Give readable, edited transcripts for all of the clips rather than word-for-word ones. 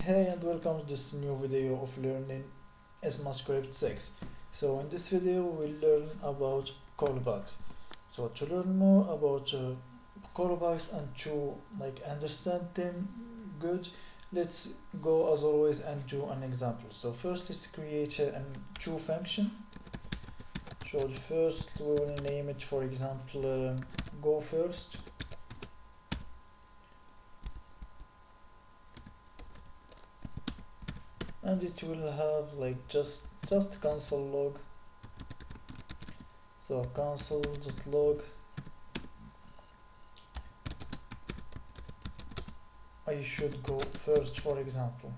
Hey and welcome to this new video of learning ECMAScript6. So in this video we'll learn about callbacks. So to learn more about callbacks and to understand them good, let's go as always and do an example. So first let's create a to function. So first we will name it, for example, go first. And it will have just console log. So console.log I should go first, for example.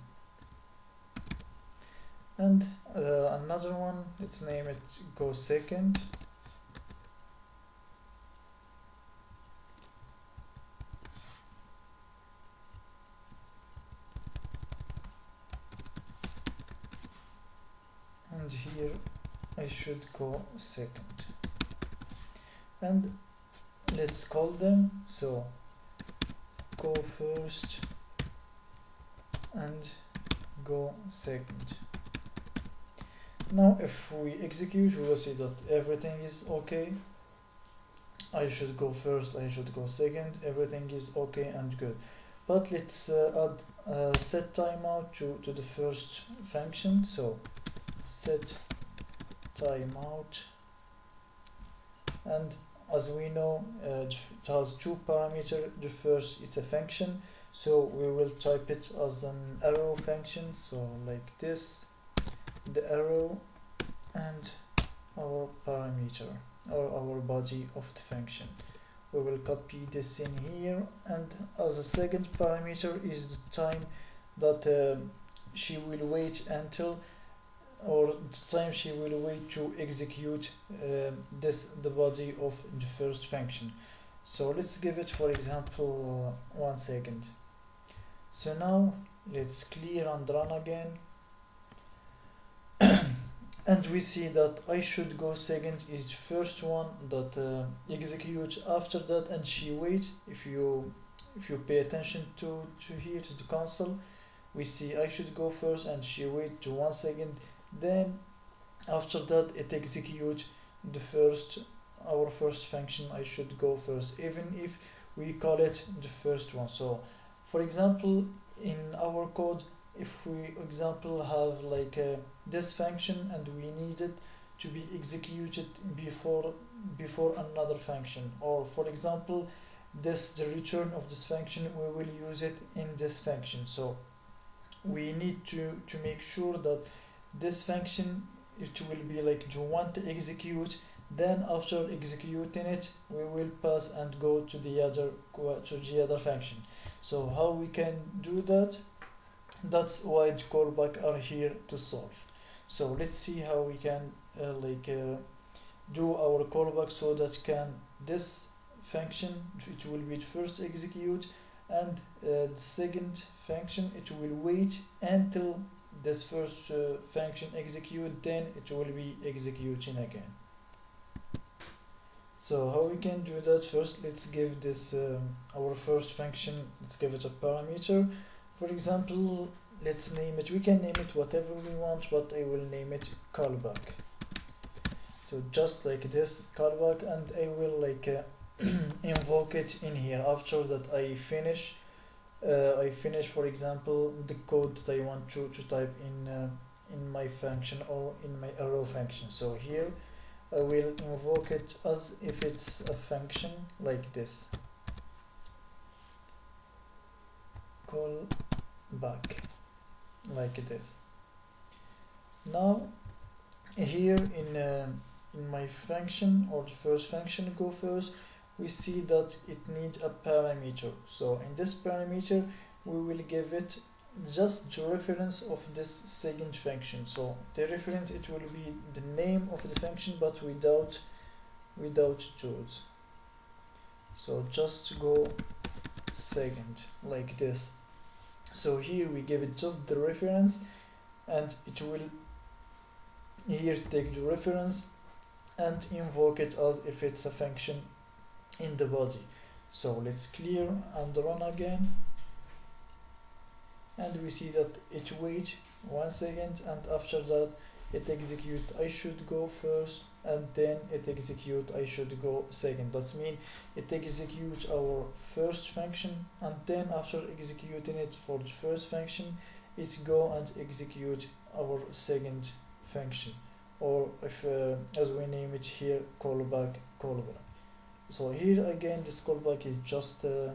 And another one, let's name it go second. And here I should go second. And let's call them. So go first and go second. Now if we execute, we will see that everything is okay. I should go first, I should go second, everything is okay and good. But let's add set timeout to the first function. So set timeout, and as we know, it has two parameters. The first is a function, so we will type it as an arrow function, so like this, the arrow and our parameter or our body of the function. We will copy this in here, and as a second parameter is the time that she will wait until, or the time she will wait to execute the body of the first function. So let's give it, for example, 1 second. So now let's clear and run again. And we see that I should go second is the first one that executes after that, and she wait. If you pay attention to here, to the console, we see I should go first and she wait to 1 second. Then after that it execute our first function, I should go first, even if we call it the first one. So for example, in our code, if we example have this function and we need it to be executed before another function, or for example the return of this function, we will use it in this function. So we need to make sure that this function, it will be the one to execute. Then after executing it, we will pass and go to the other function. So how we can do that? That's why the callback are here to solve. So let's see how we can do our callback, so that this function, it will be first execute, and the second function, it will wait until this first function execute, then it will be executing again. So how we can do that? First let's give this our first function, let's give it a parameter. For example, let's name it, we can name it whatever we want, but I will name it callback. So just like this, callback, and I will invoke it in here after that I finish for example the code that I want to type in my function or in my arrow function. So here I will invoke it as if it's a function like this, call back, like this. Now here in my function, or the first function, go first, we see that it needs a parameter. So in this parameter we will give it just the reference of this second function. So the reference, it will be the name of the function but without tools. So just go second, like this. So here we give it just the reference, and it will here take the reference and invoke it as if it's a function in the body. So let's clear and run again. and we see that it wait 1 second, and after that it execute I should go first, and then it execute I should go second. That means it execute our first function, and then after executing it for the first function, it go and execute our second function, or if as we name it here, callback. So here again this callback is just a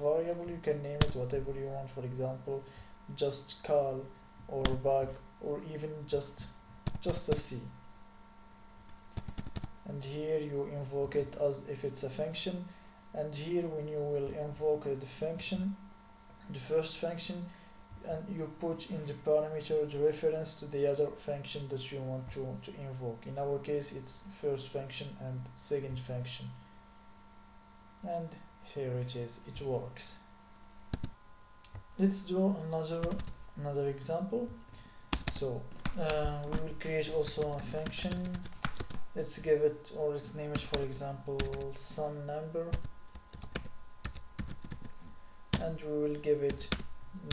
variable. You can name it whatever you want, for example just call or back, or even just a C, and here you invoke it as if it's a function. And here when you will invoke the function, the first function, and you put in the parameter the reference to the other function that you want to invoke. In our case it's first function and second function, and here it is, it works. Let's do another example. So we will create also a function. Let's give it, or let's name it, for example some number, and we will give it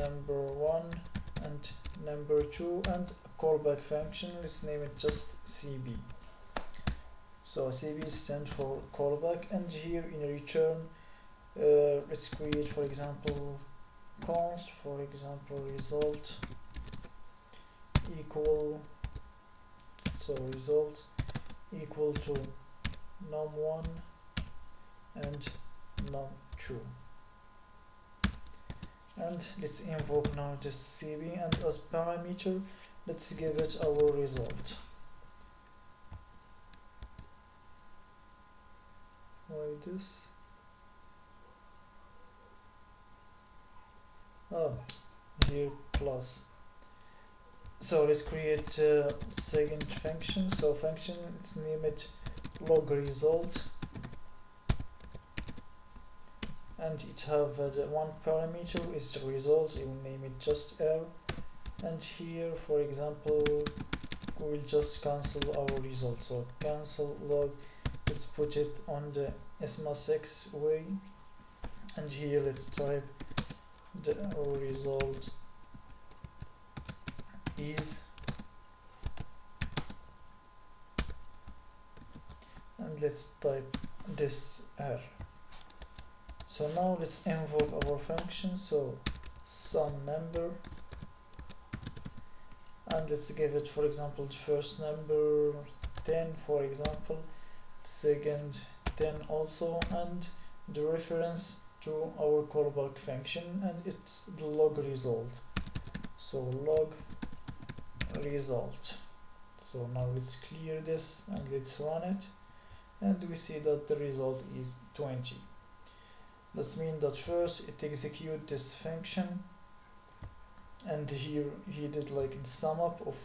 number 1 and number 2 and a callback function. Let's name it just CB. So CB stands for callback, and here in return let's create, for example const, for example result equal, so result equal to num1 and num2, and let's invoke now this CB, and as parameter let's give it our result. Why this? Oh, here plus. So let's create a second function. So function, let's name it log result, and it have the one parameter is the result. We will name it just R, and here for example we will just cancel our result. So cancel log, let's put it on the ECMAScript6 way, and here let's type the result is, and let's type this R. So now let's invoke our function. So some number, and let's give it, for example the first number 10, for example second 10 also, and the reference to our callback function, and it's the log result. So log result. So now let's clear this and let's run it, and we see that the result is 20. That means that first it execute this function, and here he did like the sum up of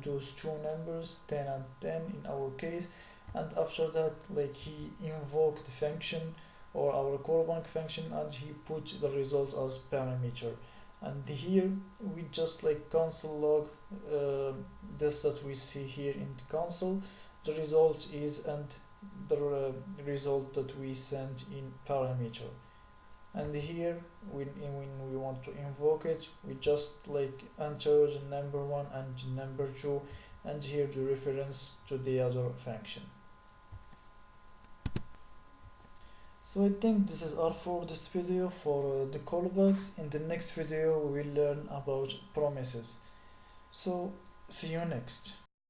those two numbers 10 and 10 in our case, and after that like he invoked the function or our callback function, and he put the result as parameter. And here we just like console log this that we see here in the console, the result is, and the result that we sent in parameter. And here when we want to invoke it, we just like enter the number 1 and number 2, and here the reference to the other function. So I think this is all for this video for the callbacks. In the next video we will learn about promises. So see you next.